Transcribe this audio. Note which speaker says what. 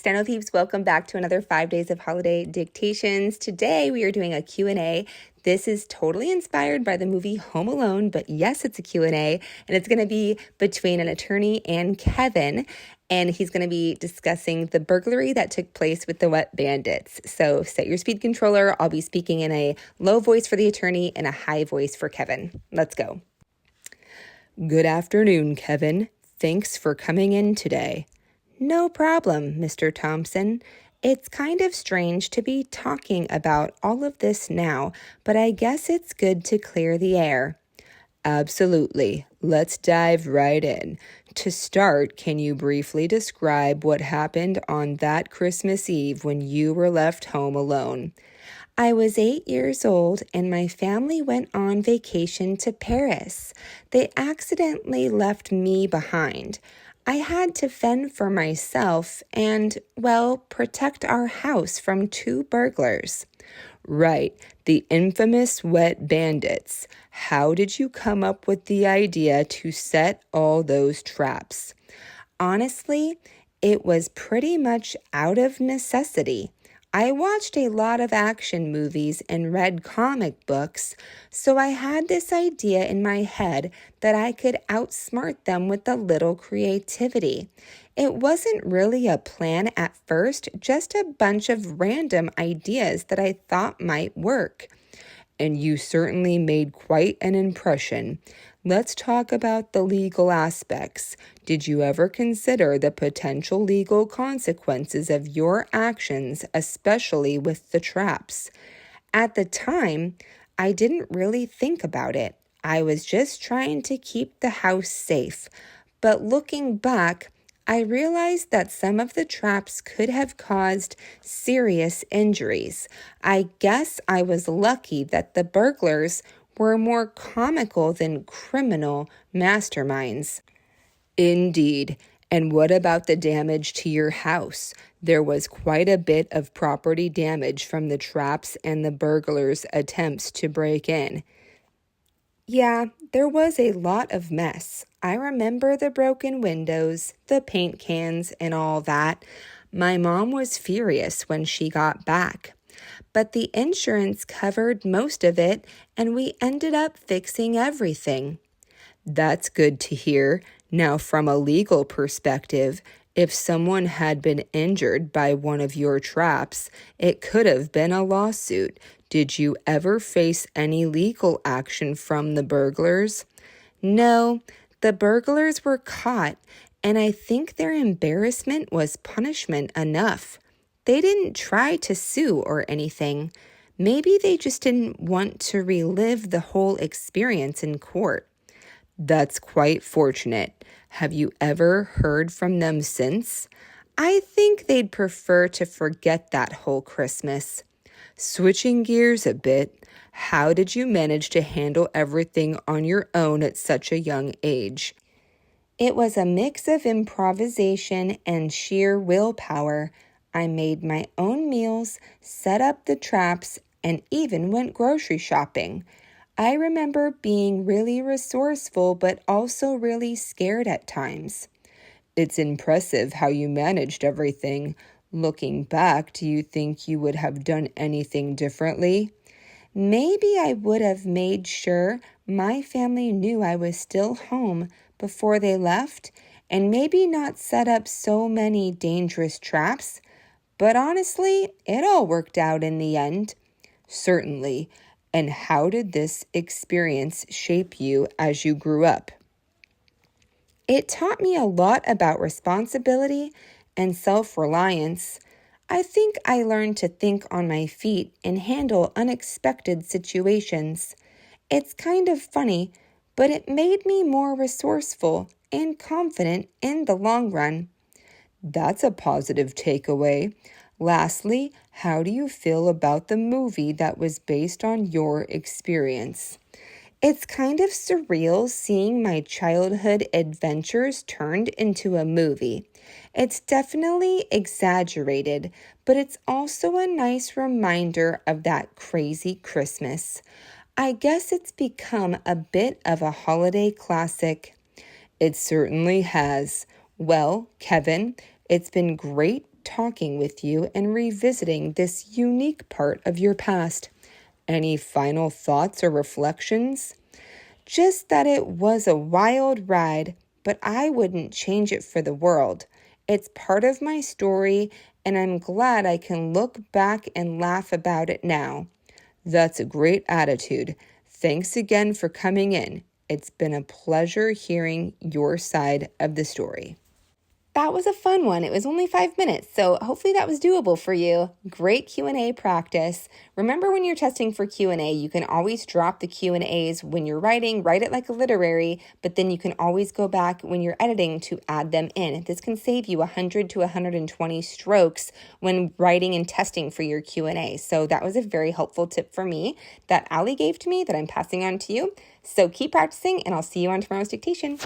Speaker 1: Steno peeps, welcome back to another 5 days of holiday dictations. Today we are doing a Q&A. This is totally inspired by the movie Home Alone, but yes, it's a Q&A, and it's going to be between an attorney and Kevin, and he's going to be discussing the burglary that took place with the wet bandits. So set your speed controller. I'll be speaking in a low voice for the attorney and a high voice for Kevin. Let's go. Good afternoon, Kevin. Thanks for coming in today. No problem, Mr. Thompson. It's kind of strange to be talking about all of this now, but I guess it's good to clear the air. Absolutely. Let's dive right in. To start, can you briefly describe what happened on that Christmas Eve when you were left home alone? I was 8 years old and my family went on vacation to Paris. They accidentally left me behind. I had to fend for myself and, well, protect our house from 2 burglars. Right, the infamous wet bandits. How did you come up with the idea to set all those traps? Honestly, it was pretty much out of necessity. I watched a lot of action movies and read comic books, so I had this idea in my head that I could outsmart them with a little creativity. It wasn't really a plan at first, just a bunch of random ideas that I thought might work. And you certainly made quite an impression. Let's talk about the legal aspects. Did you ever consider the potential legal consequences of your actions, especially with the traps? At the time, I didn't really think about it. I was just trying to keep the house safe. But looking back, I realized that some of the traps could have caused serious injuries. I guess I was lucky that the burglars were more comical than criminal masterminds. Indeed. And what about the damage to your house? There was quite a bit of property damage from the traps and the burglars' attempts to break in. Yeah, there was a lot of mess. I remember the broken windows, the paint cans, and all that. My mom was furious when she got back. But the insurance covered most of it, and we ended up fixing everything. That's good to hear. Now, from a legal perspective, if someone had been injured by one of your traps, it could have been a lawsuit. Did you ever face any legal action from the burglars? No, the burglars were caught, and I think their embarrassment was punishment enough. They didn't try to sue or anything. Maybe they just didn't want to relive the whole experience in court. That's quite fortunate. Have you ever heard from them since? I think they'd prefer to forget that whole Christmas. Switching gears a bit, how did you manage to handle everything on your own at such a young age? It was a mix of improvisation and sheer willpower. I made my own meals, set up the traps, and even went grocery shopping. I remember being really resourceful, but also really scared at times. It's impressive how you managed everything. Looking back, do you think you would have done anything differently? Maybe I would have made sure my family knew I was still home before they left, and maybe not set up so many dangerous traps. But honestly, it all worked out in the end. Certainly. And how did this experience shape you as you grew up? It taught me a lot about responsibility and self-reliance. I think I learned to think on my feet and handle unexpected situations. It's kind of funny, but it made me more resourceful and confident in the long run. That's a positive takeaway. Lastly, how do you feel about the movie that was based on your experience? It's kind of surreal seeing my childhood adventures turned into a movie. It's definitely exaggerated, but it's also a nice reminder of that crazy Christmas. I guess it's become a bit of a holiday classic. It certainly has. Well, Kevin, it's been great talking with you and revisiting this unique part of your past. Any final thoughts or reflections? Just that it was a wild ride, but I wouldn't change it for the world. It's part of my story, and I'm glad I can look back and laugh about it now. That's a great attitude. Thanks again for coming in. It's been a pleasure hearing your side of the story. That was a fun one. It was only 5 minutes, so hopefully that was doable for you. Great Q&A practice. Remember, when you're testing for Q&A, you can always drop the Q&As when you're writing, write it like a literary, but then you can always go back when you're editing to add them in. This can save you 100 to 120 strokes when writing and testing for your Q&A. So that was a very helpful tip for me that Allie gave to me that I'm passing on to you. So keep practicing, and I'll see you on tomorrow's dictation.